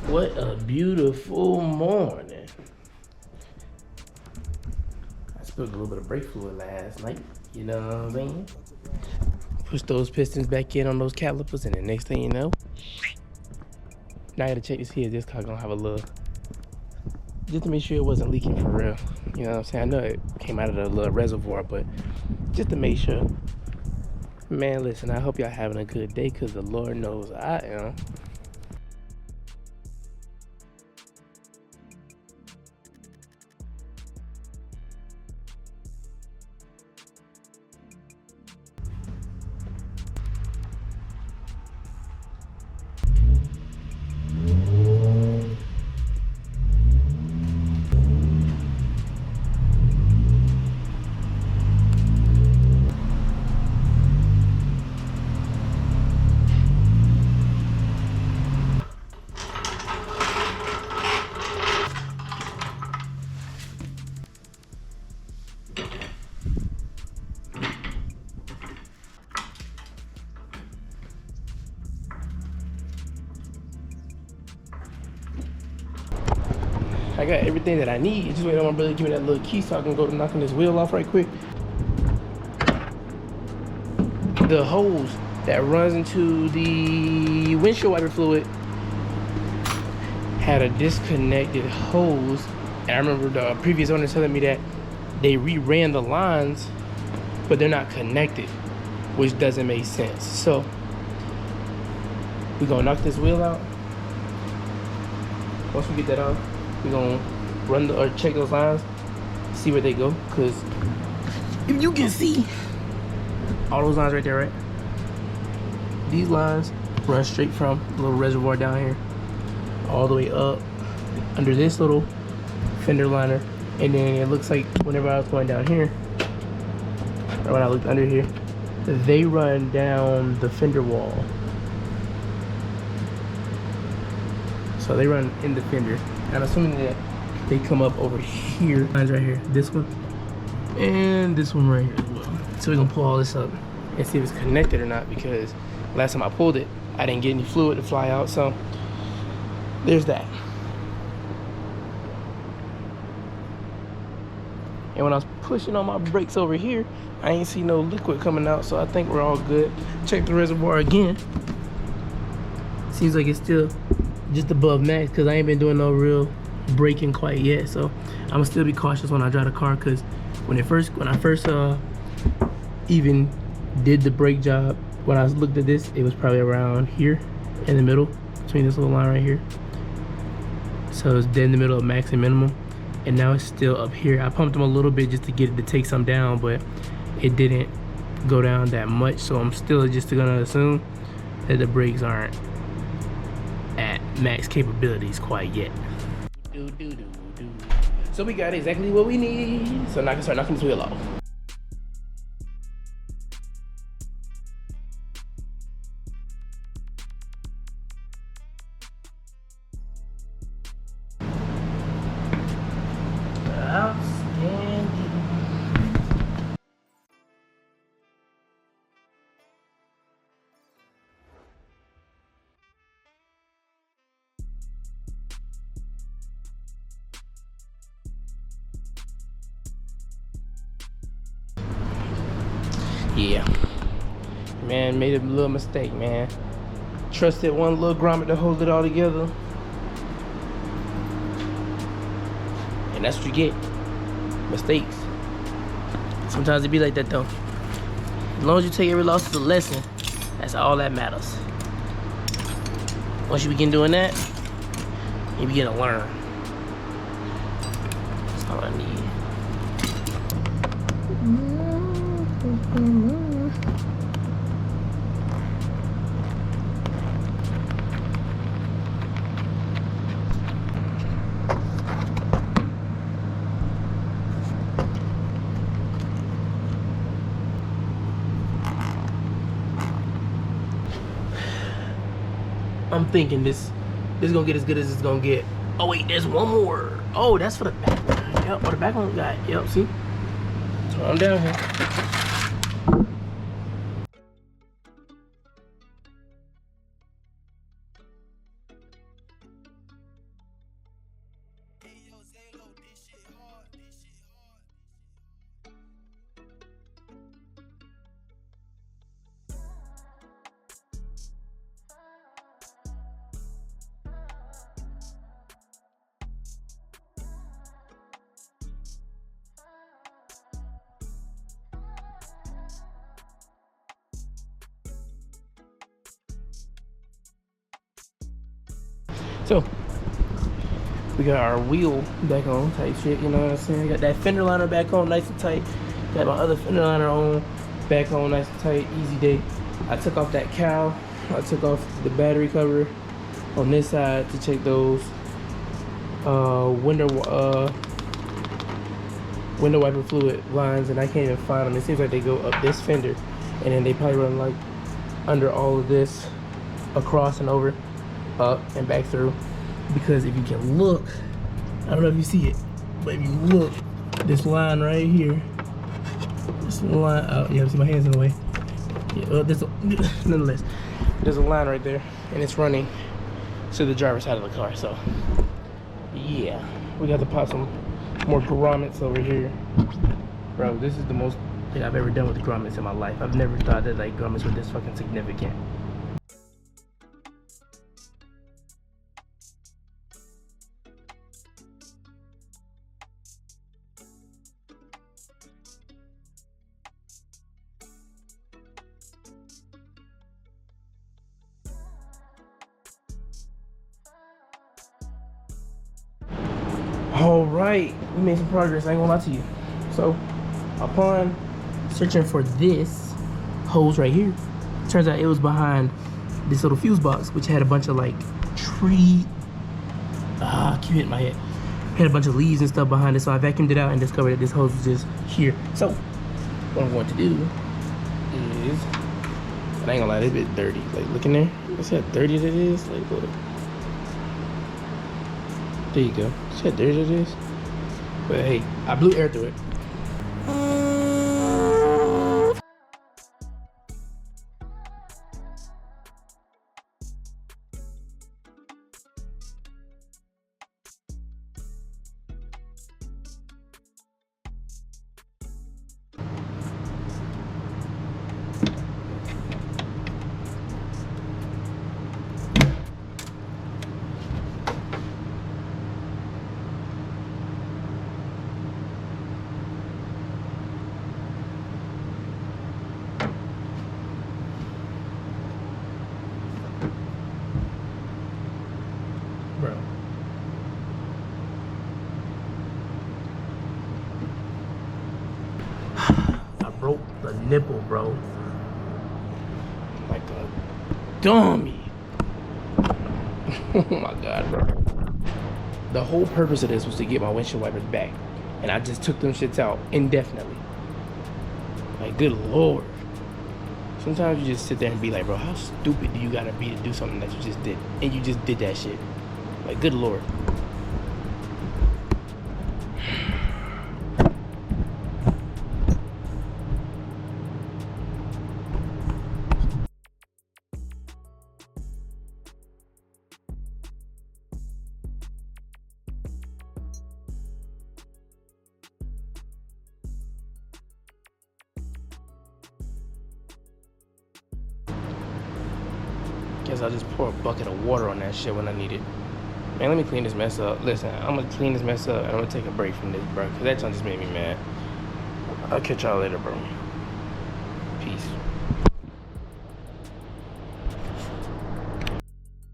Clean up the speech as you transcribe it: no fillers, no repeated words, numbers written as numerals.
What a beautiful morning. I spilled a little bit of brake fluid last night, you know what I'm saying? Push those pistons back in on those calipers, and the next thing you know, now I gotta check to see if this car gonna have a little, just to make sure it wasn't leaking for real. You know what I'm saying? I know it came out of the little reservoir, but just to make sure. Man, listen, I hope y'all having a good day, because the Lord knows I am. I got everything that I need. Just wait on my brother to give me that little key so I can go to knocking this wheel off right quick. The hose that runs into the windshield wiper fluid had a disconnected hose. And I remember the previous owner telling me that they reran the lines, but they're not connected, which doesn't make sense. So we're gonna knock this wheel out. Once we get that off, we're gonna run or check those lines, see where they go. Cause if you can see all those lines right there, right? These lines run straight from the little reservoir down here all the way up under this little fender liner. And then it looks like whenever I was going down here, or when I looked under here, they run down the fender wall. So they run in the fender. I'm assuming that they come up over here. Lines right here. This one and this one right here as well. So we're gonna pull all this up and see if it's connected or not, because last time I pulled it, I didn't get any fluid to fly out. So there's that. And when I was pushing on my brakes over here, I ain't see no liquid coming out, so I think we're all good. Check the reservoir again. Seems like it's still just above max, because I ain't been doing no real braking quite yet. So I'm gonna still be cautious when I drive the car, because when I first even did the brake job, when I looked at this, it was probably around here in the middle between this little line right here. So it's dead in the middle of max and minimum, and now it's still up here. I pumped them a little bit just to get it to take some down, but it didn't go down that much. So I'm still just gonna assume that the brakes aren't at max capabilities quite yet. So we got exactly what we need. So now I can start knocking this wheel off. Outstanding. Yeah, man, made a little mistake, man. Trusted one little grommet to hold it all together, and that's what you get. Mistakes. Sometimes it be like that though. As long as you take every loss as a lesson, that's all that matters. Once you begin doing that, you begin to learn. That's all I need. I'm thinking this is gonna get as good as it's gonna get. Oh wait, there's one more. Oh, that's for the back. Yep, or the back one guy. Yep, see? So I'm down here. So we got our wheel back on type shit, you know what I'm saying? Got that fender liner back on nice and tight. Got my other fender liner on back on nice and tight, easy day. I took off that cowl. I took off the battery cover on this side to check those window wiper fluid lines, and I can't even find them. It seems like they go up this fender and then they probably run like under all of this, across and over, up and back through. Because if you can look, I don't know if you see it, but if you look, this line right here, this line, oh yeah, see my hands in the way. Yeah, nonetheless, there's a line right there, and it's running to the driver's side of the car. So yeah, we got to pop some more grommets over here. Bro, this is the most thing I've ever done with the grommets in my life. I've never thought that like grommets were this fucking significant. All right, we made some progress, I ain't gonna lie to you. So upon searching for this hose right here, turns out it was behind this little fuse box, which had a bunch of like tree, I keep hitting my head, had a bunch of leaves and stuff behind it. So I vacuumed it out and discovered that this hose was just here. So what I'm going to do is, and I ain't gonna lie, it's a bit dirty. Like, look in there, see how dirty it is? Like, look. There you go. See how dirty it is? But hey, I blew air through it. Bro. I broke the nipple, bro. Like a dummy. Oh my god, bro. The whole purpose of this was to get my windshield wipers back. And I just took them shits out indefinitely. Like, good lord. Sometimes you just sit there and be like, bro, how stupid do you gotta be to do something that you just did? And you just did that shit. Like, good lord. Guess I'll just pour a bucket of water on that shit when I need it. Man, let me clean this mess up. Listen, I'm gonna clean this mess up and I'm gonna take a break from this, bro. Cause that time just made me mad. I'll catch y'all later, bro. Peace.